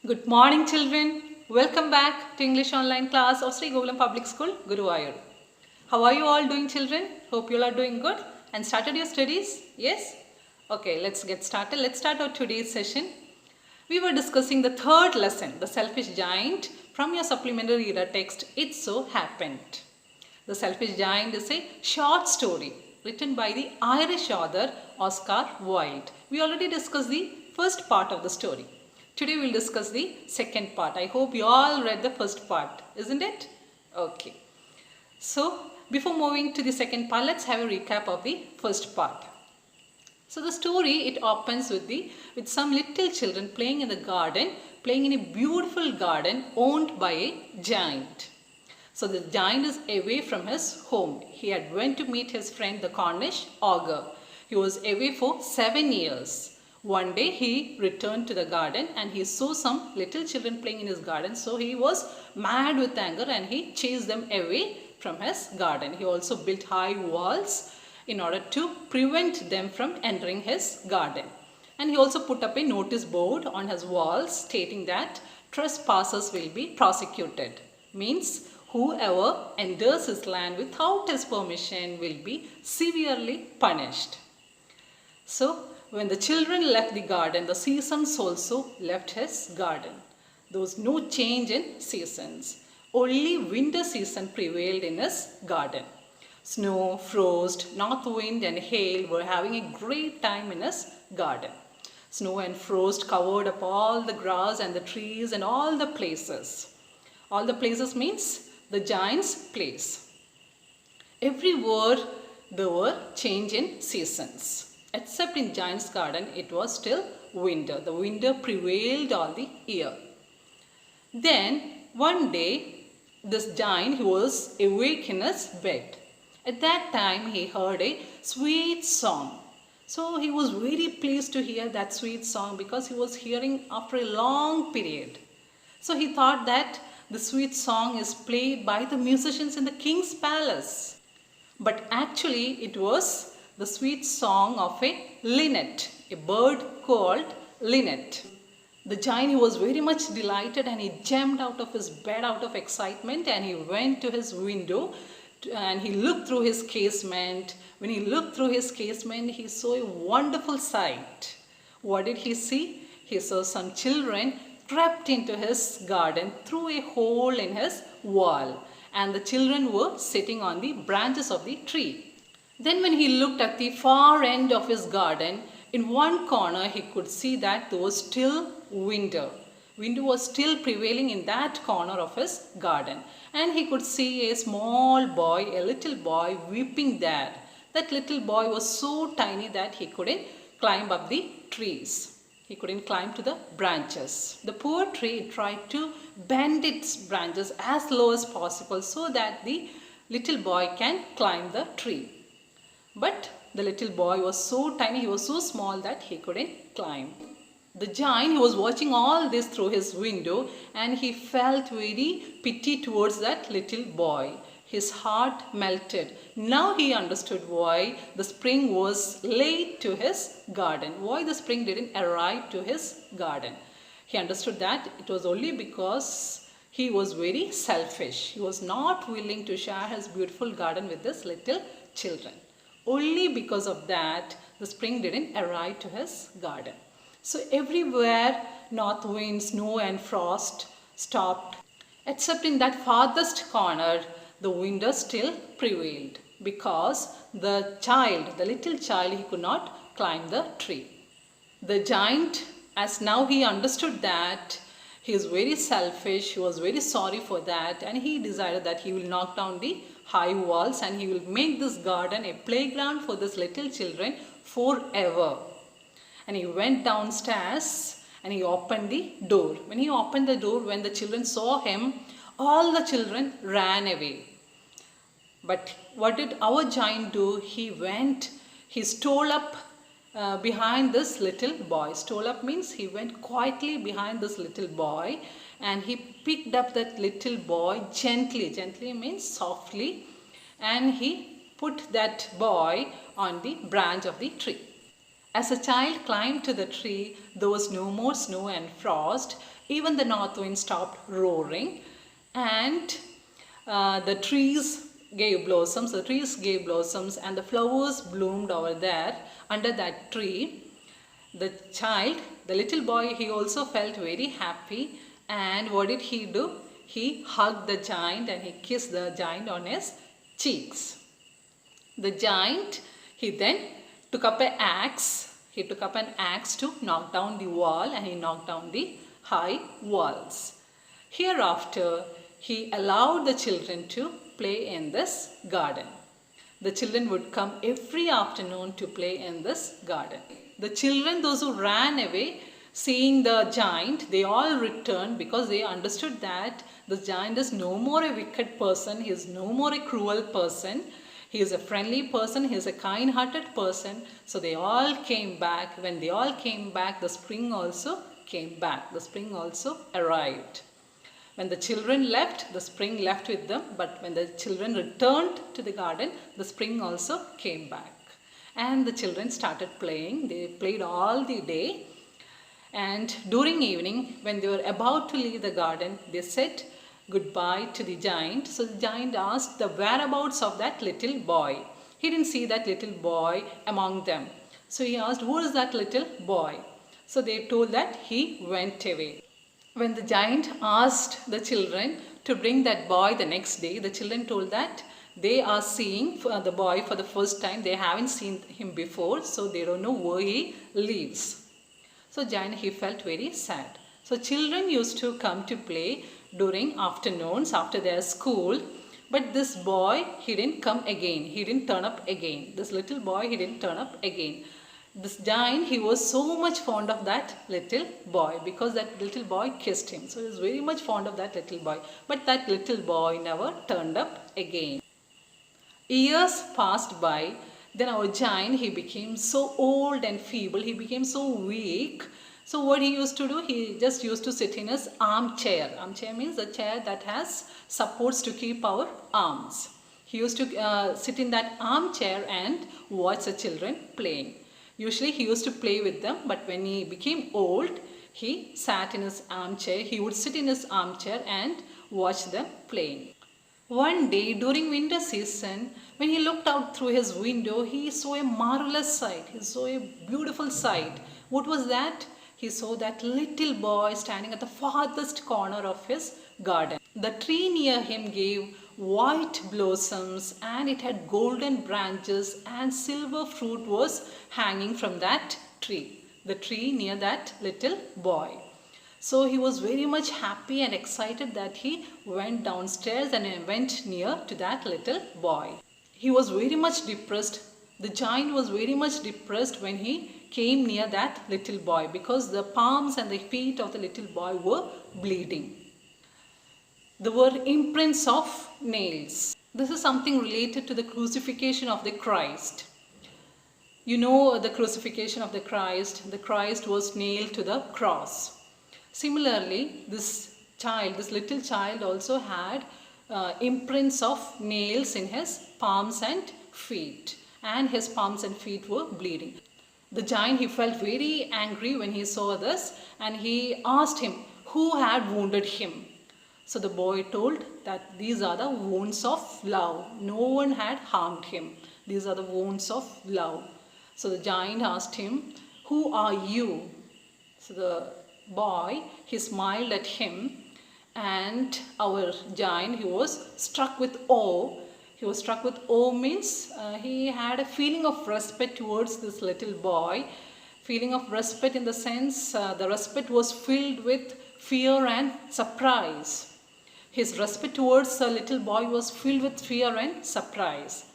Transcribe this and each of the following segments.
Good morning, children. Welcome back to English online class of Sri Gokulam Public School, Guruvayur. How are you all doing, children? Hope you all are doing good and started your studies. Yes? Okay, let's get started. Let's start our today's session. We were discussing the third lesson, The Selfish Giant, from your supplementary reader text, It So Happened. The Selfish Giant is a short story written by the Irish author Oscar Wilde. We already discussed the first part of the story. Today we will discuss the second part. I hope you all read the first part, isn't it? Okay. So, before moving to the second part, let's have a recap of the first part. So the story, it opens with some little children playing in the garden, playing in a beautiful garden owned by a giant. So the giant is away from his home. He had went to meet his friend the Cornish ogre. He was away for 7 years. One day he returned to the garden and he saw some little children playing in his garden. So he was mad with anger and he chased them away from his garden. He also built high walls in order to prevent them from entering his garden. And he also put up a notice board on his walls stating that trespassers will be prosecuted. Means whoever enters his land without his permission will be severely punished. So when the children left the garden, the seasons also left his garden. There was no change in seasons. Only winter season prevailed in his garden. Snow, frost, north wind and hail were having a great time in his garden. Snow and frost covered up all the grass and the trees and all the places. All the places means the giant's place. Everywhere there were change in seasons. Except in giant's garden, it was still winter. The winter prevailed all the year. Then one day, this giant, he was awake in his bed. At that time, he heard a sweet song. So he was very pleased to hear that sweet song because he was hearing after a long period. So he thought that the sweet song is played by the musicians in the king's palace. But actually, it was the sweet song of a linnet, a bird called linnet. The giant, he was very much delighted and he jumped out of his bed out of excitement and he went to his window and he looked through his casement. When he looked through his casement, he saw a wonderful sight. What did he see? He saw some children crept into his garden through a hole in his wall, and the children were sitting on the branches of the tree. Then when he looked at the far end of his garden, in one corner he could see that there was still winter. Winter was still prevailing in that corner of his garden. And he could see a small boy, a little boy weeping there. That little boy was so tiny that he couldn't climb up the trees. He couldn't climb to the branches. The poor tree tried to bend its branches as low as possible so that the little boy can climb the tree. But the little boy was so tiny, he was so small that he couldn't climb. The giant, he was watching all this through his window and he felt very pity towards that little boy. His heart melted. Now he understood why the spring was late to his garden, why the spring didn't arrive to his garden. He understood that it was only because he was very selfish. He was not willing to share his beautiful garden with his little children. Only because of that, the spring didn't arrive to his garden. So everywhere, north wind, snow and frost stopped. Except in that farthest corner, the winter still prevailed because the little child, he could not climb the tree. The giant, as now he understood that he is very selfish, he was very sorry for that, and he decided that he will knock down the high walls and he will make this garden a playground for these little children forever. And he went downstairs and he opened the door. When he opened the door, when the children saw him, all the children ran away. But what did our giant do? He stole up behind this little boy. Stole up means he went quietly behind this little boy and he picked up that little boy gently. Gently means softly. And he put that boy on the branch of the tree. As a child climbed to the tree, there was no more snow and frost. Even the north wind stopped roaring, and the trees gave blossoms. The trees gave blossoms, and the flowers bloomed over there under that tree. The child, the little boy, he also felt very happy. And what did he do? He hugged the giant and he kissed the giant on his cheeks. The giant, he then took up an axe. He took up an axe to knock down the wall, and he knocked down the high walls. Hereafter, he allowed the children to play in this garden. The children would come every afternoon to play in this garden. The children, those who ran away, seeing the giant, they all returned because they understood that the giant is no more a wicked person, he is no more a cruel person, he is a friendly person, he is a kind-hearted person. So they all came back. When they all came back, the spring also came back. The spring also arrived. When the children left, the spring left with them, but when the children returned to the garden, the spring also came back. And the children started playing. They played all the day. And during evening, when they were about to leave the garden, they said goodbye to the giant. So the giant asked the whereabouts of that little boy. He didn't see that little boy among them. So he asked, who is that little boy? So they told that he went away. When the giant asked the children to bring that boy the next day, the children told that they are seeing the boy for the first time. They haven't seen him before, so they don't know where he lives. So giant, he felt very sad. So children used to come to play during afternoons after their school. But this boy, he didn't come again. He didn't turn up again. This little boy, he didn't turn up again. This giant, he was so much fond of that little boy because that little boy kissed him. So he was very much fond of that little boy. But that little boy never turned up again. Years passed by. Then our giant, he became so old and feeble. He became so weak. So what he used to do, he just used to sit in his armchair. Armchair means a chair that has supports to keep our arms. He used to sit in that armchair and watch the children playing. Usually he used to play with them, but when he became old, he sat in his armchair. He would sit in his armchair and watch them playing. One day during winter season, when he looked out through his window, he saw a marvelous sight. He saw a beautiful sight. What was that? He saw that little boy standing at the farthest corner of his garden. The tree near him gave white blossoms, and it had golden branches, and silver fruit was hanging from that tree. The tree near that little boy. So he was very much happy and excited that he went downstairs and went near to that little boy. He was very much depressed. The giant was very much depressed when he came near that little boy because the palms and the feet of the little boy were bleeding. There were imprints of nails. This is something related to the crucifixion of the Christ. You know the crucifixion of the Christ. The Christ was nailed to the cross. Similarly, this little child also had imprints of nails in his palms and feet, and his palms and feet were bleeding. The giant, he felt very angry when he saw this, and he asked him who had wounded him. So the boy told that these are the wounds of love. No one had harmed him. These are the wounds of love. So the giant asked him, who are you? So the boy, he smiled at him, and our giant, he was struck with awe. He was struck with awe means he had a feeling of respect towards this little boy. Feeling of respect in the sense the respect was filled with fear and surprise. His respect towards the little boy was filled with fear and surprise.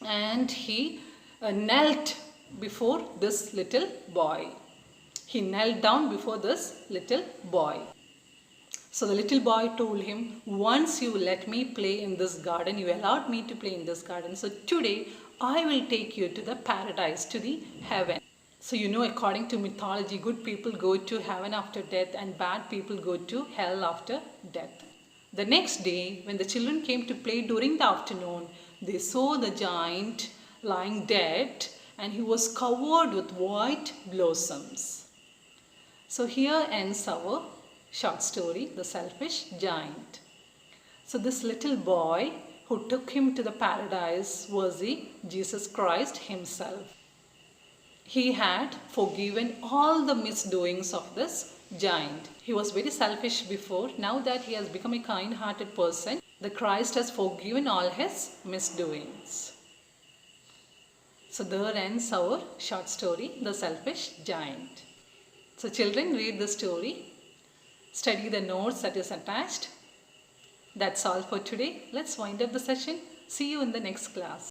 And he knelt before this little boy. He knelt down before this little boy. So the little boy told him, once you let me play in this garden, you allowed me to play in this garden. So today I will take you to the paradise, to the heaven. So you know, according to mythology, good people go to heaven after death and bad people go to hell after death. The next day, when the children came to play during the afternoon, they saw the giant lying dead, and he was covered with white blossoms. So here ends our short story, The Selfish Giant. So this little boy who took him to the paradise was Jesus Christ himself. He had forgiven all the misdoings of this giant. He was very selfish before. Now that he has become a kind-hearted person, the Christ has forgiven all his misdoings. So there ends our short story, The Selfish Giant. So children, read the story, study the notes that is attached. That's all for today. Let's wind up the session. See you in the next class.